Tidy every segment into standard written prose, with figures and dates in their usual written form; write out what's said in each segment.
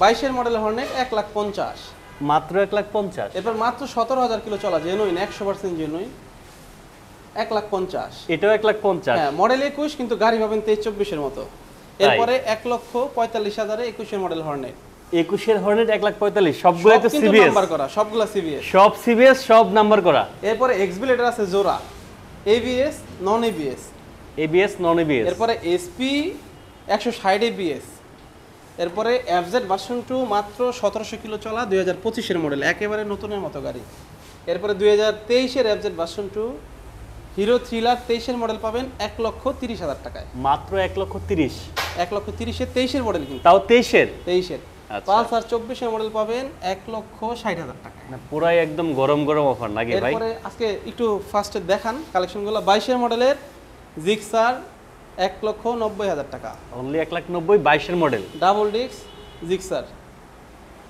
22 এর model Hornet 1,50,000 মাত্র 1,50,000। এরপর মাত্র 17,000 কিলো চলা, জেনুইন 100% জেনুইন, 1,50,000। এটাও 1,50,000। হ্যাঁ, মডেল 21 কিন্তু গাড়ি পাবেন 23-24 এর মতো। এরপরে 1,45,000 এ 21 এর মডেল হর্নেট। 21 এর হর্নেট 1,45,000, সবগুলো তো সিবিএস নাম্বার করা, সবগুলা সিবিএস, সব সিবিএস, সব নাম্বার করা। এরপরে এক্সবিলেটর আছে জোড়া, ABS non ABS, ABS non ABS. এরপরে এসপি 160 এবিএস। এরপরে এফজেড ভার্সন 2 মাত্র 1700 কিলো চলা, 2025 এর মডেল, একেবারে নতুনের মতো গাড়ি। এরপরে 2023 এর এফজেড ভার্সন 2 হিরো থ্রিলার 23 এর মডেল পাবেন 1,30,000 টাকায়। মাত্র 1,30,000। 1,30,000 এর 23 এর মডেল, কিন্তু তাও 23 এর। আচ্ছা। পালসার 24 এর মডেল পাবেন 1,60,000 টাকায়। না পুরাই একদম গরম গরম অফার নাকি ভাই? এরপরে আজকে একটু ফার্স্টে দেখান কালেকশনগুলো। 22 এর মডেলের জিক্সার 1,90,000 টাকা, অনলি 1,90,000, 22 এর মডেল, ডাবল ডিস্ক জিক্সার।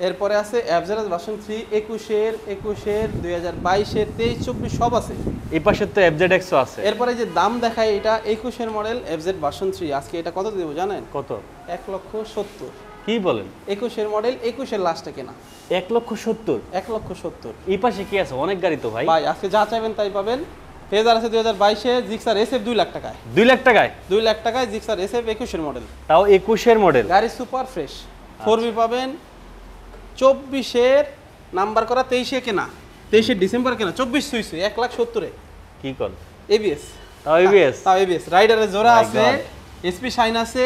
এরপরে আছে এফজেড ভার্সন 3 21 এর 2022 এর 23 24 সব আছে। এই পাশে তো এফজেড এক্সও আছে। এরপরে যে দাম দেখায়, এটা 21 এর মডেল এফজেড ভার্সন 3, আজকে এটা কত দেব জানেন? কত? 1,70,000। কি বলেন? 21 এর মডেল, 21 এর লাস্টে কেনা, 1,70,000। 1,70,000। এই পাশে কি আছে? অনেক গাড়ি তো ভাই। ভাই আজকে যা চাইবেন তাই পাবেন। ফেজার আছে 2022 এ, জিক্সার এসএফ 2 লাখ টাকায়। 2 লাখ টাকায়? 2 লাখ টাকায় জিক্সার এসএফ 21 এর মডেল, তাও 21 এর মডেল। গাড়ি সুপার ফ্রেশ। 4B পাবেন 24 এর নাম্বার করা, 23 এ কেনা, 23 এর ডিসেম্বর কেনা, 24 সুইসে 1,70,000 এ। কি কর? এবিএস, তাও এবিএস? তাও এবিএস। রাইডারের জোড়া My আছে, God। এসপি শাইন আছে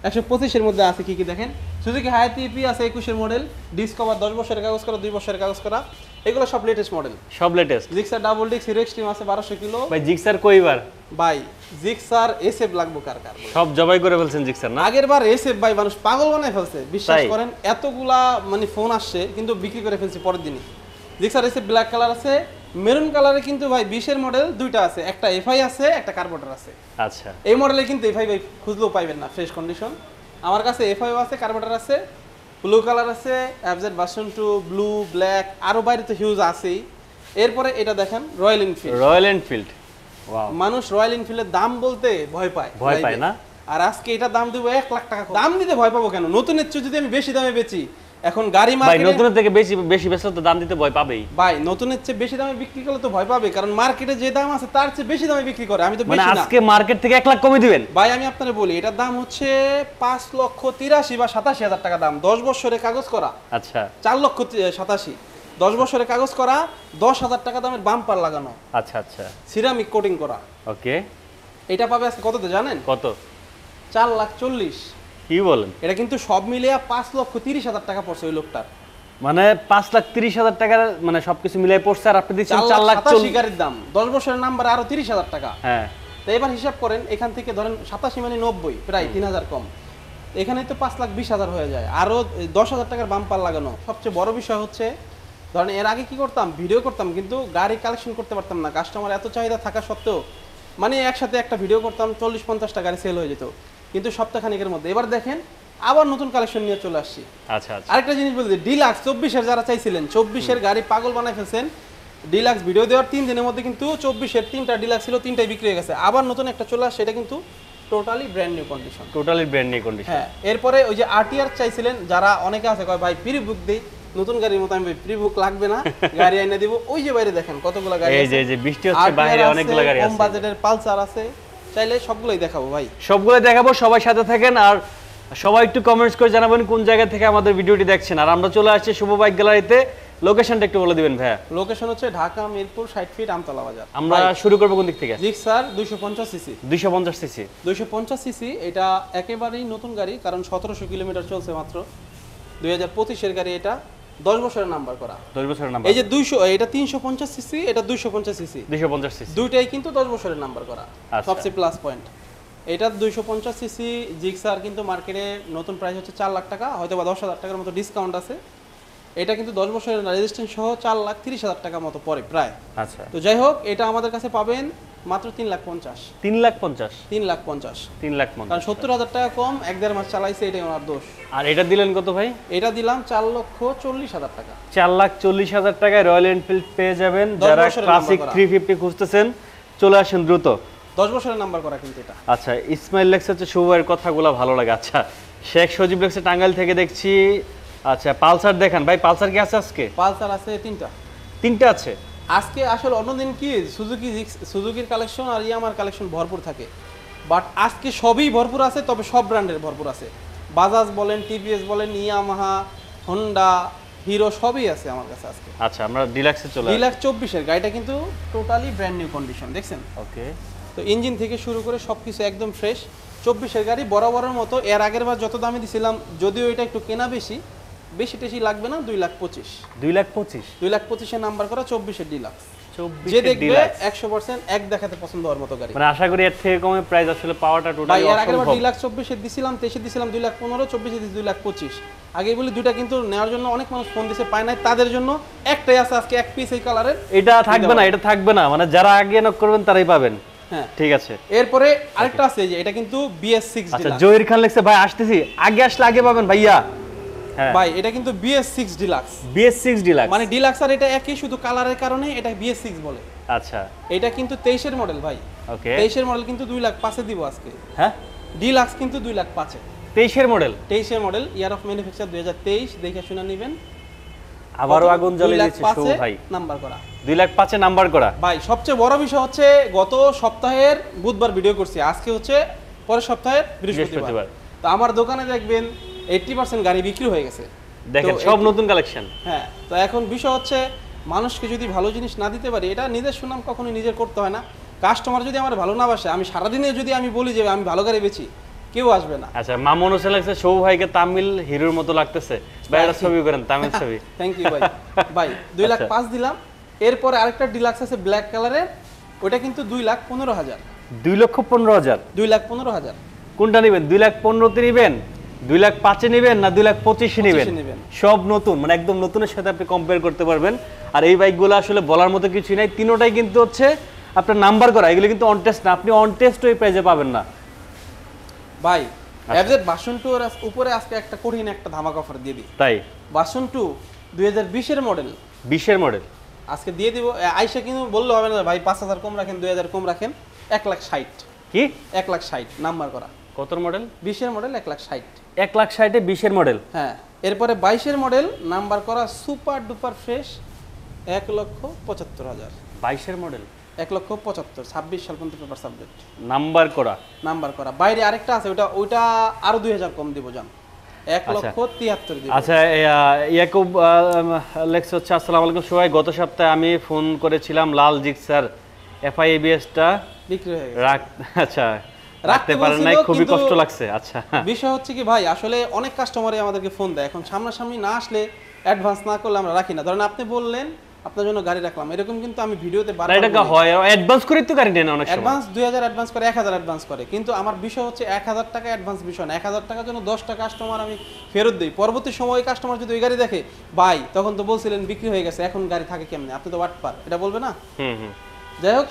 125 এর মধ্যে। আছে কি কি দেখেন, সুজুকি হায়াতি ইপি আছে 21 এর মডেল, ডিসকভার 10 বছরের কাগজ করা, 2 বছরের কাগজ করা, এগুলো সব লেটেস্ট মডেল, সব latest. Gixxer double disc Hero Xtreme আছে 1200 কিলো। ভাই জিক্সার কইবার? ভাই জিক্সার এসএফ লাগবো কার কার বলেন? সব জবাই করে ফেলছেন জিক্সার না? আগের বার এসএফ ভাই মানুষ পাগল বানায় ফেলছে, বিশ্বাস তাই? করেন। এতগুলা মানে ফোন আসছে কিন্তু বিক্রি করে ফেলছি পরের দিনই। জিক্সার এসএফ ব্ল্যাক কালার আছে, মেরুন কালারে কিন্তু ভাই 20 এর মডেল দুইটা আছে, একটা এফআই আছে, একটা কার্বোরেটর আছে। আচ্ছা। এই মডেলে কিন্তু এফআই ভাই খুঁজলেও পাইবেন না, ফ্রেশ কন্ডিশন। আমার কাছে এফআইও আছে, কার্বোরেটর আছে, ব্লু কালার আছে, এফজেড ভার্সন 2 ব্লু, ব্ল্যাক, আরো বাইরে তো হিউজ আছেই। এরপরে এটা দেখেন royal Enfield. Royal Enfield, wow. মানুষ রয়্যাল এনফিল্ডের দাম বলতে ভয় পায়, ভয় পায় না? আর আজকে এটা দাম দিব 1 লাখ টাকা। দাম দিতে ভয় পাবো কেন? নতুনের চেয়ে যদি আমি বেশি দামে বেচি, এখন গাড়ি ভাই মার্কেটে নতুনের থেকে বেশি বেশি বেচলে তো দাম দিতে ভয় পাবেই। ভাই নতুনের চেয়ে বেশি দামে বিক্রি করলে তো ভয় পাবে, কারণ মার্কেটে যে দাম আছে তার চেয়ে বেশি দামে বিক্রি করে। আমি তো মানে বেশি না আজকে মার্কেট থেকে 1 লাখ কমে দিবেন? ভাই, আমি আপনারে বলি এটার দাম হচ্ছে 5,83,000 বা 87,000 টাকা দাম, 10 বছরের কাগজ করা। আচ্ছা। 4,87,000, 10 বছরের কাগজ করা, 10,000 টাকা দামের বাম্পার লাগানো, আচ্ছা আচ্ছা, সিরামিক কোটিং করা। ওকে। এটা পাবে আজকে কততে জানেন? কত? 4,40,000। কি বলেন? এটা কিন্তু সব মিলিয়ে 5,30,000 টাকা পড়ছে ওই লোকটার। মানে 5,30,000 টাকার মানে সবকিছু মিলাই পড়ছে, আর আপনি দিচ্ছেন 4,87,000 গাড়ির দাম, 10 বছরের নাম্বার আরো 30,000 টাকা। হ্যাঁ। তো এবার হিসাব করেন, এখান থেকে ধরেন 87 মানে 90, প্রায় 3,000 কম, এখানে তো 5,20,000 হয়ে যায়, আরো 10,000 টাকার বাম্পার লাগানো। সবচেয়ে বড় বিষয় হচ্ছে, ধরেন এর আগে কি করতাম, ভিডিও করতাম কিন্তু গাড়ি কালেকশন করতে পারতাম না, কাস্টমার এত চাহিদা থাকা সত্ত্বেও। মানে একসাথে একটা ভিডিও করতাম, 40-50টা গাড়ি সেল হয়ে যেত, কিন্তু সপ্তাহখানিকের মধ্যে। এবার দেখেন আবার নতুন কালেকশন নিয়ে চলে আসছি। আচ্ছা আচ্ছা। আরেকটা জিনিস বলতে, ডিলাক্স 24 এর যারা চাইছিলেন, 24 এর গাড়ি পাগল বানায় ফেলছেন। ডিলাক্স ভিডিও দেওয়ার 3 দিনের মধ্যে কিন্তু 24 এর 3টা ডিলাক্স ছিল, 3টাই বিক্রি হয়ে গেছে। আবার নতুন একটা চলে আসছে, এটা কিন্তু totally brand new condition. Totally brand new condition. হ্যাঁ। এরপরে ওই যে আরটিআর চাইছিলেন যারা, অনেকে আছে কয় ভাই প্রি বুক দেই, নতুন গাড়ির মতো আমি প্রি বুক লাগবে না, গাড়ি আইনা দিব। ওই যে বাইরে দেখেন কতগুলো গাড়ি আছে, এই যে বৃষ্টি হচ্ছে বাইরে, অনেকগুলো গাড়ি আছে, কম বাজেটের পালসার আছে, চাইলে সবগুলোই দেখাবো ভাই, সবগুলো দেখাবো। সবাই সাথে থাকেন, আর সবাই একটু কমেন্টস করে জানাবেন কোন জায়গা থেকে আমাদের ভিডিওটি দেখছেন। আর আমরা চলে আসছি শুভ বাইক গ্যালারিতে, লোকেশনটা একটু বলে দিবেন ভাইয়া। লোকেশন হচ্ছে ঢাকা মিরপুর 60 ফিট আমতলা বাজার। আমরা শুরু করব কোন দিক থেকে? Gixxer 250 CC. 250 সিসি। 250 সিসি, এটা একেবারেই নতুন গাড়ি, কারণ 1700 কিলোমিটার চলছে মাত্র। 2025 এর গাড়ি, এটা 10 বছরের নাম্বার করা। 10 বছরের নাম্বার। এই যে 200, এটা 350 সিসি, এটা 250 সিসি। 250 সিসি দুইটাই কিন্তু 10 বছরের নাম্বার করা, আচ্ছা। সবচেয়ে প্লাস পয়েন্ট। এটা 250 সিসি জিক্সার কিন্তু মার্কেটে নতুন প্রাইস হচ্ছে 4 লাখ টাকা, হয়তো বা 10,000 টাকার মতো ডিসকাউন্ট আছে। এটা কিন্তু 10 বছরের রেজিস্ট্রেশন সহ 4,30,000 টাকা মতো পড়ে প্রায়। আচ্ছা। তো যাই হোক, এটা আমাদের কাছে পাবেন মাত্র 3,50,000। 3,50,000। 3,50,000, 3,50,000, কারণ 70,000 টাকা কম, 1-1.5 মাস চালাইছে, এটাই আমার দোষ। আর এটা দিলেন কত ভাই? এটা দিলাম 4,40,000 টাকা। 4,40,000 টাকায় রয়্যাল এনফিল্ড পেয়ে যাবেন। 10 যারা বছরের ক্লাসিক নাম্বার করা। 350 খুঁজতেছেন চলে আসেন দ্রুত। 10 বছরের নাম্বার করা কিন্তু এটা। আচ্ছা, ইসমাইল লেক্স হচ্ছে শুভের কথাগুলো ভালো লাগে। আচ্ছা, শেখ সজীব লেক্সে টাঙ্গাইল থেকে দেখছি আচ্ছা পালসার দেখান ভাই, পালসার কি আছে আজকে? পালসার আছে তিনটা আছে আজকে। আসলে অন্যদিন কি সুজুকির কালেকশন আর ইয়ামার কালেকশন ভরপুর থাকে, বাট আজকে সবই ভরপুর আছে, তবে সব ব্র্যান্ডের ভরপুর আছে। বাজাজ বলেন, টিভিএস বলেন, ইয়ামাহা, হোন্ডা, হিরো সবই আছে আমার কাছে আজকে। আচ্ছা আমরা ডিলাক্সে চলে ডিলাক্স 24-এর গাড়িটা কিন্তু টোটালি ব্র্যান্ড নিউ কন্ডিশন, দেখছেন? ওকে। তো ইঞ্জিন থেকে শুরু করে সব কিছু একদম ফ্রেশ। 24-এর গাড়ি বরাবরের মতো। এর আগের বার যত দামে দিছিলাম, যদিও এটা একটু কেনা বেশি টেশি লাগবে না, 2,25,000। 2,25,000 2,25,000 নাম্বার করা 24-এর ডিলাক্স। 24 যে এর দেখবে ডিলাক্স 100% এক দেখাতে পছন্দ হওয়ার মতো গাড়ি। মানে আশা করি এর থেকে কমে প্রাইস আসলে পাওয়াটা ভাই টোটালি এর আগের বার অসম্ভব। ডিলাক্স 24-এর দিছিলাম, 23-এর দিছিলাম 2,15,000, 24-এর দিছি 2,25,000। আগে বলি দুইটা কিন্তু নেওয়ার জন্য অনেক মানুষ ফোন দিছে, পায় নাই, তাদের জন্য একটাই আছে আজকে, এক পিস এই কালারের। এটা থাকবে না, মানে যারা আগে নক করবেন তারাই পাবেন। হ্যাঁ ঠিক আছে। এরপরে আরেকটা আছে, যে এটা কিন্তু BS6 আচ্ছা ডিলাক্স। জহির খান লিখছে ভাই আসতেছি, আগে আসলে আগে পাবেন ভাইয়া। হ্যাঁ ভাই এটা কিন্তু BS6 ডিলাক্স। BS6 ডিলাক্স মানে ডিলাক্স আর এটা একই, শুধু কালারের কারণে এটা BS6 বলে। আচ্ছা এটা কিন্তু 23-এর মডেল ভাই। ওকে। 23-এর মডেল কিন্তু 2,05,000 দিব আজকে। হ্যাঁ ডিলাক্স কিন্তু 2,05,000। 23-এর মডেল। 23-এর মডেল, ইয়ার অফ ম্যানুফ্যাকচার 2023, দেখে শুনে নেবেন। আবারও আগুন জ্বালিয়ে দিচ্ছে শো ভাই। নাম্বার করা 2,05,000 নাম্বার করা। ভাই সবচেয়ে বড় বিষয় হচ্ছে, গত সপ্তাহের বুধবার ভিডিও করছি, আজকে হচ্ছে পরের সপ্তাহের বৃহস্পতিবার। তো আমার দোকানে দেখবেন 80% গাড়ি বিক্রি হয়ে গেছে, দেখেন সব নতুন কালেকশন। হ্যাঁ, তো এখন বিষয় হচ্ছে, মানুষকে যদি ভালো জিনিস না দিতে পারি, এটা নিজের সুনাম কখনোই নিজের করতে হয় না। কাস্টমার যদি আমার ভালো না বাসে, আমি সারাদিনে যদি আমি বলি যে আমি ভালো গাড়ি বেচি, কেউ আসবে না। আচ্ছা মামুন হোসেন লাগছে শো ভাইকে তামিল হিরোর মতো লাগতেছে ভাই, একটা ছবি করেন তামিল ছবি। থ্যাংক ইউ ভাই। ভাই 2,05,000 দিলাম। এরপরে আরেকটা ডিলাক্স আছে ব্ল্যাক কালারের, ওটা কিন্তু 2,15,000। 2,15,000 2,15,000 কোনটা নেবেন? 2,15,000 নেবেন, 2,05,000 নেবেন না 2,25,000 নেবেন? সব নতুন, মানে একদম নতুনের সাথে আপনি কম্পেয়ার করতে পারবেন। আর এই বাইকগুলো আসলে বলার মতো কিছু নাই, তিনোটাই কিন্তু হচ্ছে আপনার নাম্বার করা, এগুলো কিন্তু অন টেস্ট না, আপনি অন টেস্ট ওই প্রাইজে পাবেন না ভাই। এফজেড ভার্সন 2 এর উপরে আজকে একটা কঠিন একটা ধামাকা অফার দিয়ে দিই। তাই ভার্সন 2 2020-এর মডেল, 20-এর মডেল আজকে দিয়ে দিব। আইসা কিন্তু বললে হবে না ভাই 5,000 কম রাখেন, 2,000 কম রাখেন। 1,60,000 কি? 1,60,000 নাম্বার করা। কত মডেল? 20-এর মডেল 1,60,000। 1,60,000 20-এর মডেল। হ্যাঁ, এরপরে 22-এর মডেল নাম্বার করা সুপার ডুপার ফ্রেশ 1,75,000। 22-এর মডেল 1,75,000, 26 সাল পর্যন্ত পেপার সাবজেক্ট, নাম্বার করা। নাম্বার করা। বাইরে আরেকটা আছে, ওইটা আরো 2,000 কম দিব জান, 1,73,000 দিব। আচ্ছা ইয়াকুব লেক্স হচ্ছে আসসালামু আলাইকুম সবাই, গত সপ্তাহে আমি ফোন করেছিলাম লাল জিক্সার FI-ABS-টা বিক্রি হয়ে গেছে। আচ্ছা রাখতে পারেন নাই, খুবই কষ্ট লাগছে। আচ্ছা বিষয় হচ্ছে কি ভাই, আসলে অনেক কাস্টমারই আমাদেরকে ফোন দেয়, এখন সামনাসামনি না আসলে, অ্যাডভান্স না করলে আমরা রাখি না। ধরেন আপনি বললেন আপনার জন্য গাড়ি রাখলাম, এরকম কিন্তু আমি ভিডিওতে বারবার এটা হয় অ্যাডভান্স করে তো গাড়ি নেন, অনেক সময় অ্যাডভান্স 2,000 অ্যাডভান্স করে, 1,000 অ্যাডভান্স করে, কিন্তু আমার বিষয় হচ্ছে 1,000 টাকা অ্যাডভান্স বিষয় না, 1,000 টাকার জন্য 10টা কাস্টমার আমি ফেরত দিই। পরবর্তী সময়ে কাস্টমার যদি ওই গাড়ি দেখে, ভাই তখন তো বলছিলেন বিক্রি হয়ে গেছে, এখন গাড়ি থাকে কেমনে, আপনি তো ওয়াটপার, এটা বলবে না? যাই হোক,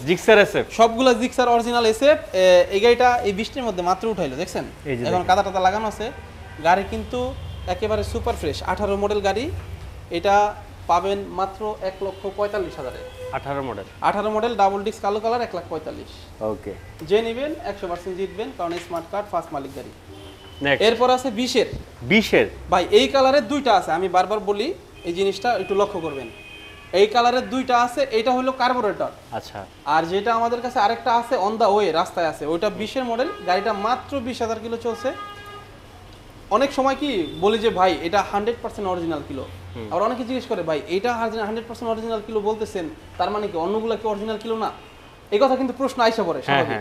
জিক্সার SF সবগুলা জিক্সার অরিজিনাল SF। এই গাড়িটা এই বৃষ্টির মধ্যে মাত্র উঠাইলো, দেখছেন এখন কাদা টাদা লাগানো আছে। গাড়ি কিন্তু একেবারে সুপার ফ্রেশ, 18 মডেল গাড়ি। এটা পাবেন মাত্র 1,45,000-এ। 18 মডেল ডাবল ডিস্ক কালো কালার, 1,45,000। ওকে, যে নেবেন 100% জিতবেন, কারণ স্মার্ট কার্ড ফার্স্ট মালিক গাড়ি। এরপর আছে 20-এর। ভাই এই কালারের দুইটা আছে, আমি বারবার বলি এই জিনিসটা একটু লক্ষ্য করবেন। এই কালারের দুইটা আছে, এইটা হলো কার্বোরেটর। আচ্ছা, আর যেটা আমাদের কাছে আরেকটা আছে অন দা ওয়ে, রাস্তায় আছে, ওইটা 20-এর মডেল। গাড়িটা মাত্র 20,000 কিলো চলছে। অনেক সময় কি বলি যে ভাই এটা 100% অরিজিনাল কিলো, আর অনেকে জিজ্ঞেস করে ভাই এটা 100% অরিজিনাল কিলো বলতেছেন, তার মানে কি অন্যগুলো কি অরিজিনাল কিলো না? এই কথা কিন্তু প্রশ্ন আইসা পড়ে স্বাভাবিক।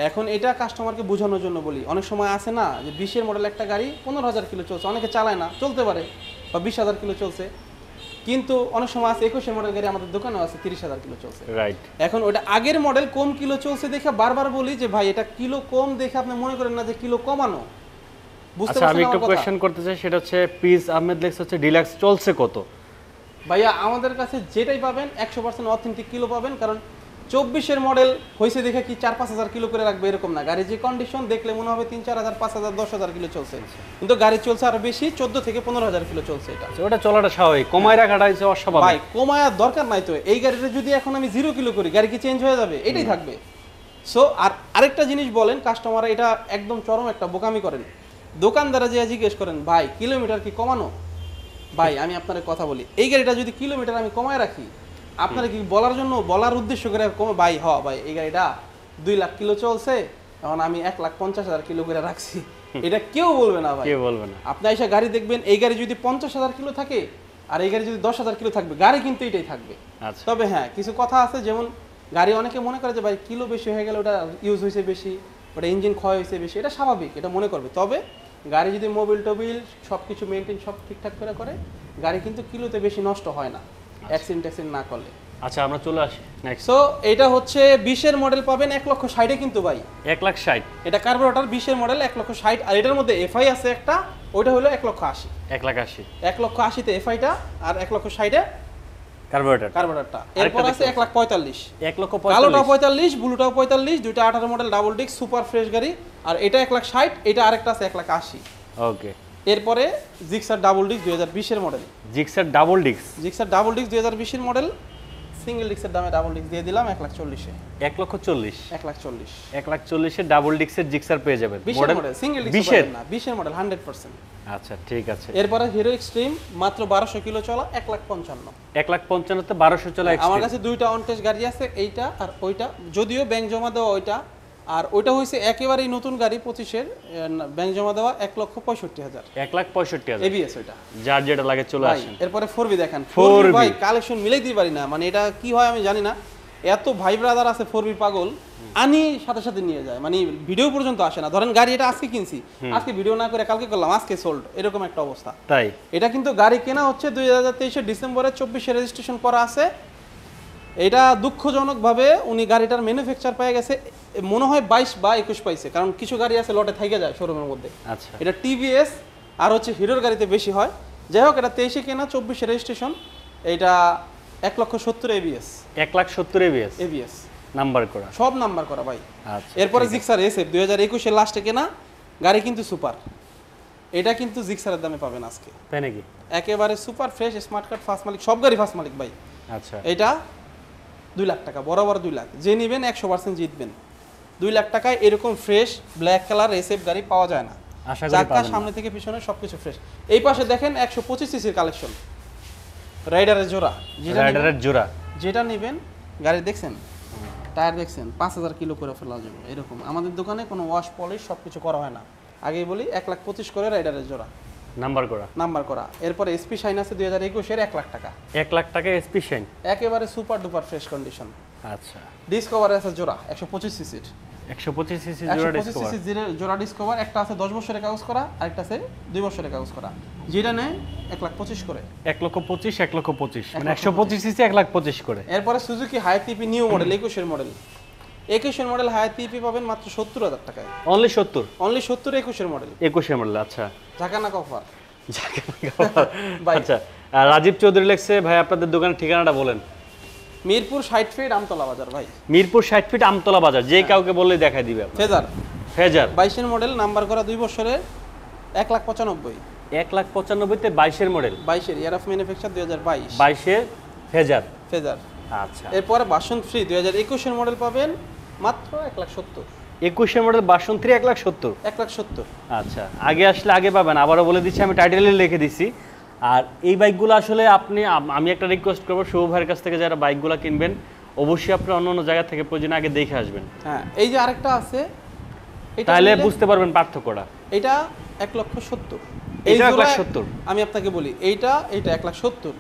এখন এটা কাস্টমারকে বোঝানোর জন্য বলি। অনেক সময় আছে না যে 20-এর মডেল একটা গাড়ি 15,000 কিলো চলছে, অনেকে চালায় না, চলতে পারে, বা 20,000 কিলো চলছে, কিন্তু অনেক সময় আছে 21-এর মডেল গাড়ি আমাদের দোকানেও আছে 30,000 কিলো চলছে। রাইট, এখন ওটা আগের মডেল কম কিলো চলছে দেখে বারবার বলি যে ভাই এটা কিলো কম দেখে আপনি মনে করেন না যে কিলো কমানো। আচ্ছা, আমি একটু কোশ্চেন করতে চাই, সেটা হচ্ছে পিস আহমেদ লেক্স হচ্ছে ডিলাক্স চলছে কত? ভাইয়া আমাদের কাছে যেটাই পাবেন 100% অথেন্টিক কিলো পাবেন, কারণ 24-এর মডেল হয়েছে দেখে কি 4-5,000 কিলো করে রাখবে এরকম না। গাড়ির যে কন্ডিশন দেখলে মনে হবে 3-4,000, 5,000, 10,000 কিলো চলছে, কিন্তু গাড়ি চলছে আরো বেশি, 14 থেকে 15,000 কিলো চলছে। এটা ওটা চলাটা স্বাভাবিক, কমায় রাখাটা হচ্ছে অস্বাভাবিক। ভাই কমায় দরকার নাই তো, এই গাড়িটা যদি এখন আমি 0 কিলো করি, গাড়ি কি চেঞ্জ হয়ে যাবে? এটাই থাকবে। সো আর আরেকটা জিনিস বলেন, কাস্টমার এটা একদম চরম একটা বোকামি করেন। দোকানদারা যে জিজ্ঞেস করেন ভাই কিলোমিটার কি কমানো, ভাই আমি আপনার কথা বলি, এই গাড়িটা যদি কিলোমিটার আমি কমায় রাখি, আপনারা কি বলার জন্য, বলার উদ্দেশ্য করে কমে, ভাই ভাই এই গাড়িটা 2 লাখ কিলো চলছে, এখন আমি 1,50,000 কিলো করে রাখছি, এটা কেউ বলবে না ভাই, কেউ বলবে না। আপনি এসে গাড়ি দেখবেন, এই গাড়ি যদি 50,000 কিলো থাকে আর এই গাড়ি যদি 10,000 কিলো থাকবে, গাড়ি কিন্তু এটাই থাকবে। আচ্ছা, তবে হ্যাঁ কিছু কথা আছে, যেমন গাড়ি অনেকে মনে করে যে ভাই কিলো বেশি হয়ে গেলে ওটা ইউজ হয়েছে বেশি, ওটা ইঞ্জিন ক্ষয় হয়েছে বেশি, এটা স্বাভাবিক, এটা মনে করবে। তবে গাড়ি যদি মোবিল টোবিল সব কিছু মেনটেন সব ঠিকঠাক করে করে, গাড়ি কিন্তু কিলোতে বেশি নষ্ট হয় না, অ্যাক্সিডেন্ট না করলে। আচ্ছা আমরা চলে আসি নেক্সট। সো এটা হচ্ছে 20-এর মডেল পাবেন 1,60,000 কিন্তু ভাই, 1,60,000, এটা কার্বোরেটর 20-এর মডেল 1,60,000, আর এটার মধ্যে এফআই আছে একটা, ওইটা হলো 1,80,000। 1,80,000 1,80,000-তে এফআইটা আর 1,60,000-এ কার্বোরেটর। কার্বোরেটরটা। এরপর আছে 1,45,000, 1,45,000, কালোটাও 45, ব্লুটাও 45, দুইটা 18 model double disc super fresh গাড়ি, আর এটা 1,60,000, এটা আরেকটা আছে 1,80,000। ওকে। এরপরে জিক্সার ডাবল ডিস্ক 2020-এর model, Gixxer double disc, Gixxer double disc 2020-এর মডেল, সিঙ্গেল ডিস্কের দামে ডাবল ডিস্ক দিয়ে দিলাম 1,40,000-এ। 1,40,000, 1,40,000 1,40,000 ডাবল ডিস্কের জিক্সার পেয়ে যাবেন। 20-এর মডেল, সিঙ্গেল ডিস্ক না, 20-এর মডেল 100%। আচ্ছা ঠিক আছে। এরপরে হিরো এক্সট্রিম মাত্র 1200 কিলো চলা 1,55,000। 1,55,000 তে 1200 চলা আমার কাছে দুইটা অন টেস্ট গাড়ি আছে, এইটা আর ওইটা, যদিও ব্যাংক জমা দেওয়া ওইটা, আর ওইটা হইছে একেবারেই নতুন গাড়ি 25-এর, ব্যাংক জমা দেওয়া 1,65,000, 1,65,000 এবিএস ওইটা। যার যেটা লাগে চলে ভাই, আসেন। এরপরে 4B দেখেন, 4B 4B ভাই কালেকশন মিলাইতেই পারি না, মানে এটা কি হয় আমি জানি না, এত ভাই ব্রাদার আছে 4B পাগল, আনি সাথে সাথে নিয়ে যায়, মানে ভিডিও পর্যন্ত আসে না। ধরেন গাড়ি এটা আজকে কিনছি, আজকে ভিডিও না করে কালকে করলাম, আজকে সোল্ড, এরকম একটা অবস্থা। তাই এটা কিন্তু গাড়ি কেনা হচ্ছে 2023-এর ডিসেম্বরে, 24-এ রেজিস্ট্রেশন করা আছে। এটা দুঃখজনকভাবে উনি গাড়িটার ম্যানুফ্যাকচার পেয়ে গেছে মনে হয় 22 বা 21 পাইছে, কারণ কিছু গাড়ি আছে লটে থেকে যায় শোরুমের মধ্যে। আচ্ছা, এটা টিভিএস আর হচ্ছে হিরোর গাড়িতে বেশি হয়। যাই হোক, এটা 23-এ কেনা, 24-এ রেজিস্ট্রেশন, এটা 1,70,000 এবিএস, 1,70,000 এবিএস এবিএস নাম্বার করা, সব নাম্বার করা ভাই। আচ্ছা। এরপরে জিক্সার এসএফ 2021-এর লাস্টে কেনা গাড়ি, কিন্তু সুপার, এটা কিন্তু জিক্সারের দামে পাবেন আজকে, তাই নাকি? একেবারে super fresh smart card first মালিক, সব গাড়ি ফার্স্ট মালিক ভাই। আচ্ছা, এটা 2 লাখ টাকা, বরাবর 2 লাখ, যে নেবেন 100% জিতবেন। 2 লাখ টাকায় এরকম ফ্রেশ ব্ল্যাক কালার এসএফ গাড়ি পাওয়া যায় না, আশা করি চাকা পাবেন। সামনে থেকে পিছনে সবকিছু ফ্রেশ। এই পাশে দেখেন 125 সিসির কালেকশন, রাইডারের জোড়া, রাইডারের জোড়া, যেটা নেবেন গাড়ি দেখছেন, টায়ার দেখছেন, 5,000 কিলো করে ফেলা যাবে এরকম। আমাদের দোকানে কোনো ওয়াশ পলিশ সবকিছু করা হয় না, আগেই বলি 1,25,000 করে রাইডারের জোড়া, নাম্বার করা, নাম্বার করা। এরপরে এসপি শাইন আছে 2021-এর 1 লাখ টাকা, 1 লাখ টাকা এসপি শাইন, একেবারে সুপার ডুপার ফ্রেশ কন্ডিশন। আচ্ছা, ডিসকভার আছে জোড়া 125 সিসির, 125 সিসি জোড়া 125 ডিসকভার, সিসি জোড়া ডিসকভার, একটা আছে 10 বছরের কাগজ করা, আরেকটা আছে 2 বছরের কাগজ করা, যেটা নেয় 1,25,000 করে। 1,25,000, 1,25,000 মানে 125 সিসি 1,25,000 করে। এরপরে সুজুকি হায়াতিপি নিউ মডেল 21-এর মডেল, 21-এর মডেল হায়াতিপি পাবেন মাত্র 70,000 টাকায়, অনলি 70, অনলি 70 21-এর মডেল, 21 মডেল। আচ্ছা, ঝাঁকানাকা অফার। ভাই, আচ্ছা, রাজীব চৌধুরী লেখছে ভাই আপনাদের দোকানের ঠিকানাটা বলেন। মিরপুর 60 ফিট আমতলা বাজার ভাই, মিরপুর 60 ফিট আমতলা বাজার, যে কাউকে বললে দেখাই দিবে আপনার। ফেজার ফেজার 22-এর মডেল, নাম্বার করা 2 বছরের, 1,95,000, 1,95,000 তে 22-এর মডেল, 22-এর ইয়ার অফ ম্যানুফ্যাকচার 2022, 22-এর ফেজার। ফেজার। আচ্ছা, এরপরে বাসন ফ্রি 2021-এর মডেল পাবেন মাত্র 1,70,000, 21-এর মডেল বাসন 3 1,70,000। 1,70,000। আচ্ছা, আগে আসলে আগে পাবেন, আবারও বলে দিচ্ছি, আমি টাইটেলে লিখে দিচ্ছি। আর এই বাইকগুলো আসলে আমি একটা রিকোয়েস্ট করবো শুভ ভাইয়ের কাছ থেকে, যারা বাইকগুলো কিনবেন অবশ্যই আপনি অন্য অন্য জায়গা থেকে প্রয়োজনে আগে দেখে আসবেন, হ্যাঁ এই যে আরেকটা আছে, এটা তাহলে নিলে- বুঝতে পারবেন পার্থক্যটা। এটা 1,70,000, এটা জোড়া 1,70,000। আমি আপনাকে বলি, এটা 1,70,000।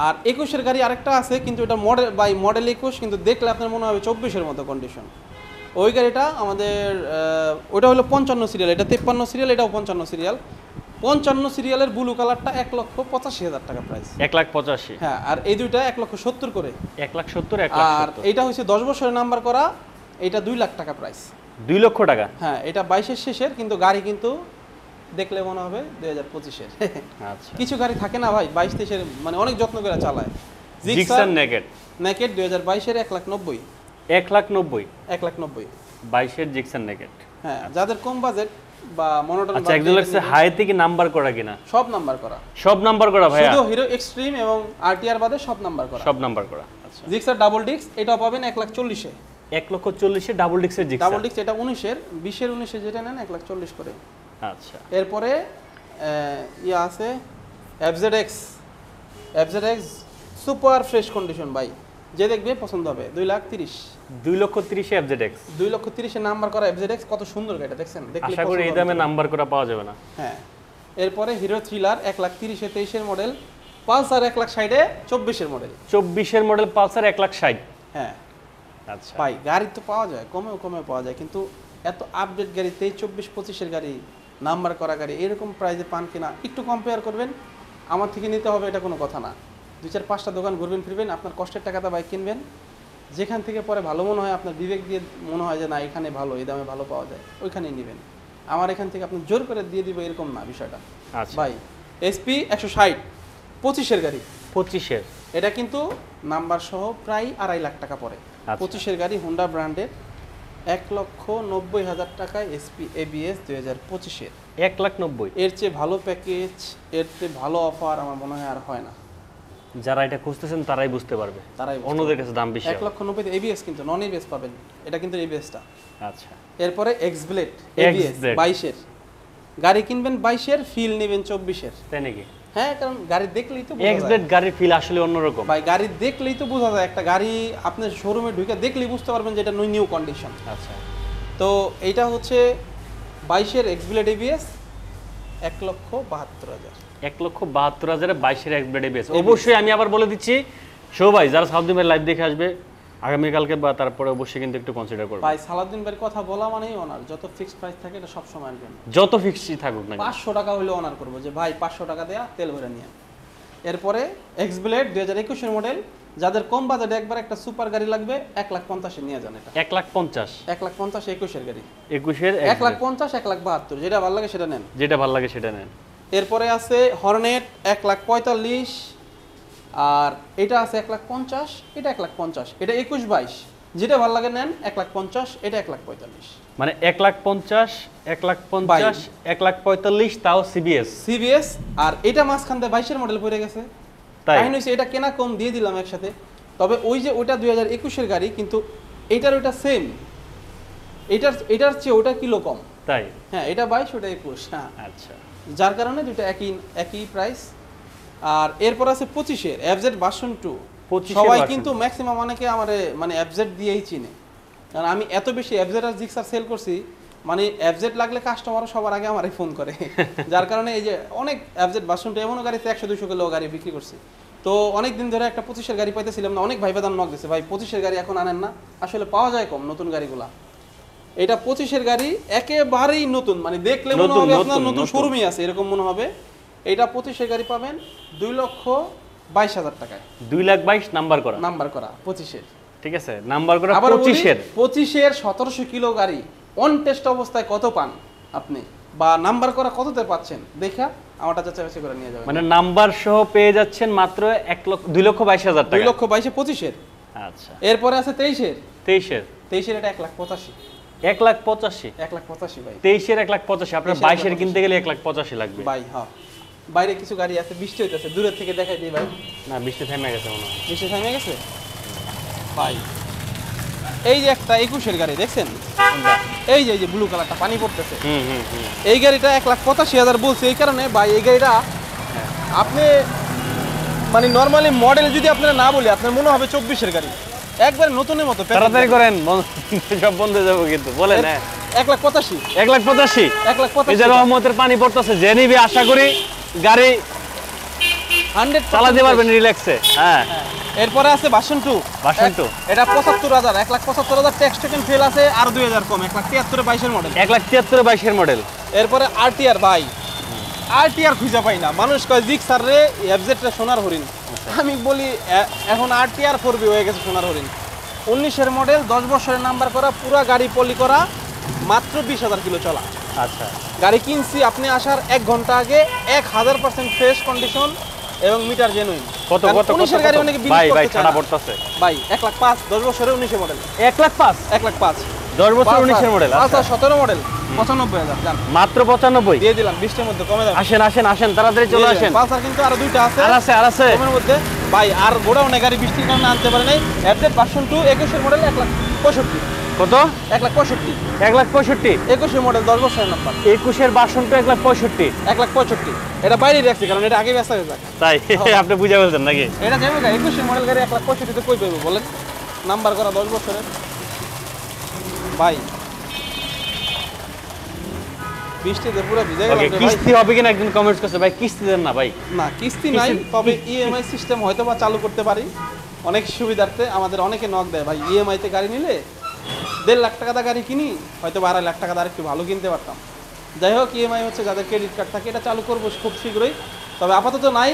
আর 21-এর গাড়ি আরেকটা আছে, কিন্তু এটা মডেল বাই মডেল 21, কিন্তু দেখলে আপনার মনে হবে 24-এর মতো কন্ডিশন। ওই গাড়িটা আমাদের ওটা হলো 55 সিরিয়াল, এটা 53 সিরিয়াল, এটাও 55 সিরিয়াল। 55 সিরিয়ালের ব্লু কালারটা 1,85,000 টাকা প্রাইস, 1,85,000, হ্যাঁ। আর এই দুইটা 1,70,000 করে, 1,70,000, আর 1,70,000, এইটা হচ্ছে 10 বছরের নাম্বার করা, এটা 2 লাখ টাকা প্রাইস, 2 লক্ষ টাকা। হ্যাঁ। এটা 22-এর শেষের, কিন্তু গাড়ি কিন্তু দেখলে মনে হবে 2025-এর। আচ্ছা, কিছু গাড়ি থাকে না ভাই 22-23-এর, মানে অনেক যত্ন করে চালায়। জিক্সার নেকেট নেকেট 2022-এর 1,90,000, 1,90,000, 1,90,000, 22-এর জিক্সার নেকেট। হ্যাঁ। যাদের কম বাজেট বা মনোটন, আচ্ছা, একজন লাগছে হাইতে কি নাম্বার করা কিনা? সব নাম্বার করা, সব নাম্বার করা ভাইয়া, শুধু হিরো এক্সট্রিম এবং আরটিআর বাদে সব নাম্বার করা, সব নাম্বার করা। আচ্ছা, জিক্সার ডাবল ডিস্ক এটাও পাবেন 1,40,000-এ, 1,40,000 ডাবল ডিক্সের জিক্সার। ডাবল ডিস্ক এটা 19-এর, 20-এর 19-এ যেটা নেন 1,40,000 করে। আচ্ছা এরপরে ইয়া আছে FZX সুপার ফ্রেশ কন্ডিশন ভাই, যে দেখবে পছন্দ হবে। 2,30,000 2,30,000 FZX 2,30,000 এর নাম্বার করা FZX, কত সুন্দর গাড়িটা দেখছেন, দেখলে আশা করি এই দামে নাম্বার করা পাওয়া যাবে না। হ্যাঁ। এরপরে হিরো থ্রিলার 1,30,000 23 এর মডেল, পালসার 1,60,000 24 এর মডেল। 24 এর মডেল পালসার 1,60,000। হ্যাঁ আচ্ছা ভাই গাড়ি তো পাওয়া যায়, কমেও পাওয়া যায়, কিন্তু এত আপডেট গাড়ি 23-24 এর গাড়ি, নাম্বার করা গাড়ি এরকম প্রাইসে পান কিনা একটু কম্পেয়ার করবেন। আমার থেকে নিতে হবে এটা কোনো কথা না, 2-4-5টা দোকান ঘুরবেন ফিরবেন, আপনার কষ্টের টাকাটা বাইক কিনবেন, যেখান থেকে পরে ভালো মনে হয়, আপনার বিবেক দিয়ে মনে হয় যে না এখানে ভালো, এই দামে ভালো পাওয়া যায়, ওইখানেই নেবেন। আমার এখান থেকে আপনি জোর করে দিয়ে দিব এরকম না বিষয়টা। আচ্ছা ভাই SP 160 25 এর গাড়ি, 25 এর, এটা কিন্তু নাম্বার সহ প্রায় 2.5 লাখ টাকা পড়ে। 25 এর গাড়ি, হোন্ডা ব্র্যান্ডের, 1,90,000 টাকায় SP ABS 2025 এর, 1,90,000। এর চেয়ে ভালো প্যাকেজ, এর চেয়ে ভালো অফার আমার মনে হয় আর হয় না। যারা এটা খুঁজতেছেন তারাই বুঝতে পারবে, তারাই অন্যদের কাছে দাম বেশি। 1,90,000 ABS, কিন্তু নন ABS পাবেন, এটা কিন্তু ABS-টা। আচ্ছা এরপরে X-Blade ABS 22 এর গাড়ি কিনবেন, 22 এর ফিল নেবেন 24 এর। তাই নাকি? হ্যাঁ, কারণ গাড়ি দেখলেই তো বোঝা যায়। X-Blade গাড়ির ফিল আসলে অন্যরকম ভাই, গাড়ি দেখলেই তো বোঝা যায়, একটা গাড়ি আপনি শোরুমে ঢুকে দেখলেই বুঝতে পারবেন যে এটা নিউ কন্ডিশন। আচ্ছা তো এইটা হচ্ছে 22 এর X-Blade ABS 1,72,000। 1,72,000 এ 22 এর X-Blade ABS। অবশ্যই আমি আবার বলে দিচ্ছি, শো ভাই যারা সাউথডিমের লাইভ দেখে আসবে আগামীকালকে বা তারপরে, অবশ্যই কিন্তু একটু কনসিডার করবে। ভাই সালাউদ্দিন ভাইয়ের কথা বলা মানেই অনার, যত ফিক্সড প্রাইস থাকে এটা সব সময়ের জন্য, যত ফিক্সই থাকুক না 500 টাকা হলে অনার করবো যে ভাই 500 টাকা দেয়া তেল ভরে নিয়ে। এরপরে X-Blade 2021 এর মডেল, যাদের কম বাজেটে একবার একটা সুপার গাড়ি লাগবে 1,50,000 নিয়ে যান। এটা 1,50,000 1,50,000 21 এর গাড়ি, 21 এর 1,50,000 1,72,000, যেটা ভালো লাগে সেটা নেন, যেটা ভালো লাগে সেটা নেন। এরপরে আছে হর্নেট 1,45,000, আর এটা আছে 1,50,000, এটা 1,50,000, এটা 21-22, যেটা ভালো লাগে নেন। 1,50,000, এটা 1,45,000, মানে 1,50,000 1,50,000 1,45,000 তাও CBS। আর এটা মাঝখান দিয়ে 22 এর মডেল পড়ে গেছে, তাই কাহিনী হচ্ছে এটা কেনা কম দিয়ে দিলাম একসাথে। তবে ওই যে ওটা 2021 এর গাড়ি, কিন্তু এইটার ওটা সেম, এটার চেয়ে ওটা কিলো কম। তাই হ্যাঁ, এটা 22, ওটা 21। হ্যাঁ, আচ্ছা যার কারণে দুটো একই প্রাইস। আর এরপর আছে 25 এর FZ ভার্সন 2। 25 সবাই version কিন্তু ম্যাক্সিমাম অনেকে আমারে মানে FZ দিয়েই চিনে, কারণ আমি এত বেশি FZ আর জিক্সার সেল করছি, মানে FZ লাগলে কাস্টমারও সবার আগে আমারে ফোন করে। যার কারণে এই যে অনেক FZ ভার্সন 2 এমনও গাড়িতে 100-200 কিলো গাড়ি বিক্রি করছি। তো অনেক দিন ধরে একটা 25 এর গাড়ি পাইতেছিলাম না, অনেক ভাইবাদান নক দিছে, ভাই 25 এর গাড়ি এখন আনেন না, আসলে পাওয়া যায় কম নতুন গাড়িগুলা। এটা 25 এর গাড়ি, একেবারেই নতুন, মানে দেখলে মনে হবে আপনার নতুন শোরুমই আছে এরকম মনে হবে। এটা 25 এর গাড়ি পাবেন 2,22,000 টাকায়, 2,22,000 নাম্বার করা 25 এর, ঠিক আছে, নাম্বার করা 25 এর। 25 এর 1700 কিলো গাড়ি অন টেস্ট অবস্থায় কত পান আপনি, বা নাম্বার করা কততে পাচ্ছেন দেখা আমারটা যাচাই করে নিয়ে যাবেন। মানে নাম্বার সহ পেয়ে যাচ্ছেন মাত্র 2,22,000 টাকা, 2,22,000 25 এর। আচ্ছা, এরপরে আছে 23 এর 23 এর এটা 1,85,000 1,85,000 ভাই, 23 এর 1,85,000। আপনার 22 এর কিনতে গেলে 1,85,000 লাগবে ভাই। হ্যাঁ, বাইরে কিছু গাড়ি আছে, বৃষ্টি হইতেছে, দূরের থেকে দেখাই দিই ভাই। না, বৃষ্টি থেমে গেছে মনে হয়। বৃষ্টি থেমে গেছে ভাই। এই যে একটা 21 এর গাড়ি দেখছেন, এই যে ব্লু কালারটা পানি পড়তেছে, এই গাড়িটা 1,85,000 বলছে। এই কারণে ভাই এই গাড়িটা আপনি মানে নরমালি মডেল যদি আপনারা না বলি, আপনার মনে হবে 24 এর গাড়ি, একবার নতুনের মতো। তাড়াতাড়ি করেন, সব বন্ধ হয়ে যাবে কিন্তু। বলেন 1,85,000 1,85,000 এই যে রহমতের পানি পড়তেছে, যে নিবি আশা করি গাড়ি 100 চালাতে পারবেন রিল্যাক্সে। হ্যাঁ, এরপরে আছে ভার্সন 2। এটা 75,000, 1,75,000 ট্যাক্স টোকেন ফেল আছে, আর 2,000 কম, 1,73,000 22 এর মডেল, 1,73,000 22 এর মডেল। এরপরে RTR ভাই, RTR খুঁজে পাই না, মানুষ কয় জিক্সার রে, FZ রে সোনার হরিণ। আমি বলি এখন RTR 4B হয়ে গেছে সোনার হরিণ। 19 এর মডেল, 10 বছরের নাম্বার করা, পুরো গাড়ি পলি করা, মাত্র 20,000 কিলো চলা। আচ্ছা, গাড়ি কিনছি আপনি আসার 1 ঘন্টা আগে, 1000% ফ্রেশ কন্ডিশন এবং মিটার জেনুইন। কত 19 এর গাড়ি অনেকে বিলিভ করতে চায় না ভাই। 1,05,000 10 বছরের 19 এর মডেল, 1,05,000 10 বছর 19 এর মডেল। আচ্ছা, 17 মডেল 95,000 জান, মাত্র 95 দিয়ে দিলাম 20 এর মধ্যে, কমে যাবে। আসেন তাড়াতাড়ি চলে আসেন। পালসার কিন্তু আরো দুইটা আছে, আর আছে কমের মধ্যে ভাই। আর গোডাউনে গাড়ি বৃষ্টির কারণে আনতে পারে নাই। FZ ভার্সন 2 21 এর মডেল 1,65,000 কত? 1,65,000 1,65,000 21 মডেল 10 বছরের নাম্বার 21-এর ভার্সনটা 1,65,000 1,65,000 এটা বাইরে রাখছি কারণ এটা আগে ব্যস্ত হয়ে যায় তাই আপনি বুঝে বলছেন নাকি? এটা যাবে না 21 মডেল গাড়ি 1,65,000 তে কই পাবো বলেন নাম্বার করা 10 বছরের ভাই বৃষ্টিতে পুরো ভিজে গেল ওকে, ভাই কিস্তি হবে কিনা একজন কমেন্টস করছে ভাই, কিস্তি দেন না ভাই। না কিস্তি নাই তবে ইএমআই সিস্টেম হয়তো বা চালু করতে পারি অনেক সুবিধার্থে আমাদের অনেকে নক দেয় ভাই ইএমআই তে গাড়ি নিলে 1.5 লাখ টাকা গাড়ি কিনি হয়তো 2.5 লাখ টাকা আর একটু ভালো কিনতে পারতাম যাই হোক ইএমআই হচ্ছে যাদের ক্রেডিট কার্ড থাকে এটা চালু করবো খুব শীঘ্রই তবে আপাতত নাই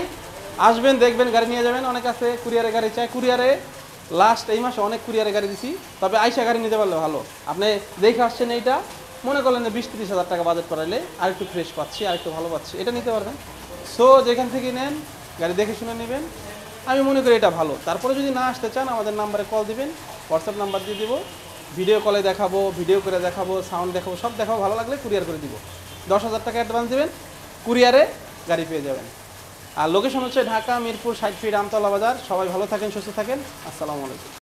আসবেন দেখবেন গাড়ি নিয়ে যাবেন অনেক আছে কুরিয়ারে গাড়ি চাই কুরিয়ারে লাস্ট এই মাসে অনেক কুরিয়ারে গাড়ি দিছি তবে আইসা গাড়ি নিতে পারলে ভালো আপনি দেখে আসছেন এইটা মনে করলেন যে 20-30 হাজার টাকা বাজেট করাইলে আর একটু ফ্রেশ পাচ্ছি আর একটু ভালো পাচ্ছি এটা নিতে পারবেন সো যেখান থেকে নেন গাড়ি দেখে শুনে নেবেন আমি মনে করি এটা ভালো তারপরে যদি না আসতে চান আমাদের নাম্বারে কল দিবেন হোয়াটসঅ্যাপ নাম্বার দিয়ে দিব ভিডিও কলে দেখাবো ভিডিও করে দেখাবো সাউন্ড দেখাবো সব দেখাবো ভালো লাগলে কুরিয়ার করে দিব 10,000 টাকা অ্যাডভান্স দেবেন কুরিয়ারে গাড়ি পেয়ে যাবেন আর লোকেশন হচ্ছে ঢাকা মিরপুর 60 ফিট আমতলা বাজার সবাই ভালো থাকেন সুস্থ থাকেন আসসালামু আলাইকুম